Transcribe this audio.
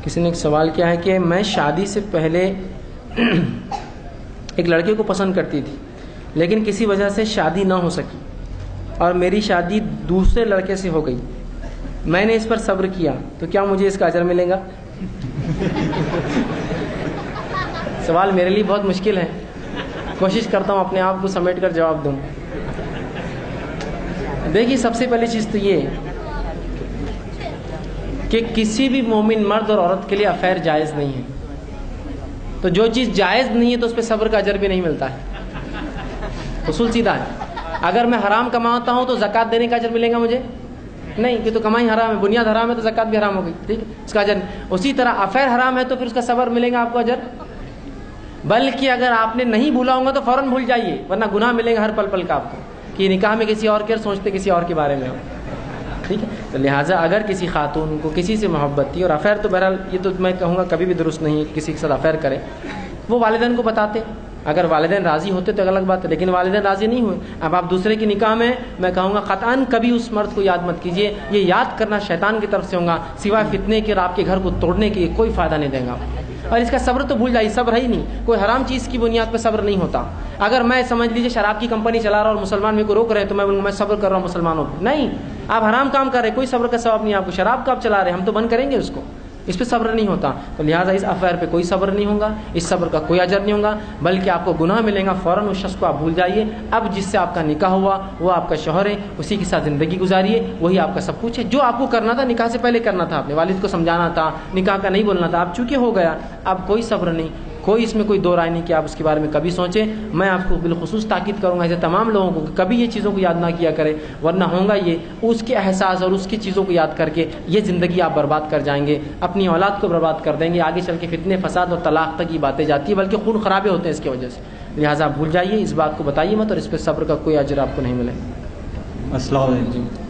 کسی نے ایک سوال کیا ہے کہ میں شادی سے پہلے ایک لڑکے کو پسند کرتی تھی، لیکن کسی وجہ سے شادی نہ ہو سکی اور میری شادی دوسرے لڑکے سے ہو گئی۔ میں نے اس پر صبر کیا تو کیا مجھے اس کا اجر ملے گا؟ سوال میرے لیے بہت مشکل ہے، کوشش کرتا ہوں اپنے آپ کو سمیٹ کر جواب دوں۔ دیکھیے، سب سے پہلی چیز تو یہ کہ کسی بھی مومن مرد اور عورت کے لیے افیئر جائز نہیں ہے، تو جو چیز جائز نہیں ہے تو اس پہ صبر کا اجر بھی نہیں ملتا ہے۔ اصول سیدھا ہے، اگر میں حرام کماتا ہوں تو زکوٰۃ دینے کا اجر ملے گا مجھے؟ نہیں، کہ تو کمائی حرام ہے، بنیاد حرام ہے تو زکوٰۃ بھی حرام ہو گئی، ٹھیک ہے، اس کا اجر نہیں۔ اسی طرح افیئر حرام ہے تو پھر اس کا صبر ملے گا آپ کو اجر؟ بلکہ اگر آپ نے نہیں بھولا ہوگا تو فوراً بھول جائیے، ورنہ گناہ ملے گا ہر پل پل کا آپ کو، کہ نکاح میں کسی اور کے سوچتے کسی اور کے بارے میں ہو، ٹھیک ہے۔ تو لہٰذا اگر کسی خاتون کو کسی سے محبت تھی، اور افیئر تو بہرحال یہ تو میں کہوں گا کبھی بھی درست نہیں ہے کسی کے ساتھ افیئر کرے، وہ والدین کو بتاتے، اگر والدین راضی ہوتے تو الگ بات ہے، لیکن والدین راضی نہیں ہوئے، اب آپ دوسرے کی نکاح میں، میں کہوں گا قطعاً کبھی اس مرد کو یاد مت کیجیے، یہ یاد کرنا شیطان کی طرف سے ہوگا، سوائے فتنے کے اور آپ کے گھر کو توڑنے کے کوئی فائدہ نہیں دے گا۔ اور اس کا صبر تو بھول جائیے، صبر ہے ہی نہیں، کوئی حرام چیز کی بنیاد پہ صبر نہیں ہوتا۔ اگر میں سمجھ لیجیے شراب کی کمپنی چلا رہا اور مسلمان میرے کو روک رہے ہیں تو میں بولوں میں صبر کر رہا ہوں مسلمانوں پہ، نہیں، آپ حرام کام کر رہے ہیں، کوئی صبر کا ثواب نہیں آپ کو، شراب کا آپ چلا رہے ہیں، ہم تو بند کریں گے اس کو، اس پہ صبر نہیں ہوتا۔ تو لہٰذا اس افیئر پہ کوئی صبر نہیں ہوگا، اس صبر کا کوئی اجر نہیں ہوگا، بلکہ آپ کو گناہ ملے گا، فوراً اس شخص کو آپ بھول جائیے۔ اب جس سے آپ کا نکاح ہوا وہ آپ کا شوہر ہے، اسی کے ساتھ زندگی گزاریے، وہی آپ کا سب کچھ ہے۔ جو آپ کو کرنا تھا نکاح سے پہلے کرنا تھا، اپنے والد کو سمجھانا تھا، نکاح کا نہیں بولنا تھا، اب چونکہ ہو گیا، اب کوئی صبر نہیں، کوئی اس میں کوئی دو رائے نہیں کہ آپ اس کے بارے میں کبھی سوچیں۔ میں آپ کو بالخصوص تاکید کروں گا ایسے تمام لوگوں کو کہ کبھی یہ چیزوں کو یاد نہ کیا کرے، ورنہ ہوگا یہ اس کے احساس اور اس کی چیزوں کو یاد کر کے یہ زندگی آپ برباد کر جائیں گے، اپنی اولاد کو برباد کر دیں گے، آگے چل کے فتنے فساد اور طلاق تک یہ باتیں جاتی ہیں، بلکہ خون خرابے ہوتے ہیں اس کی وجہ سے۔ لہٰذا آپ بھول جائیے، اس بات کو بتائیے مت، اور اس پہ صبر کا کوئی اجر آپ کو نہیں ملے گا۔ السلام علیکم۔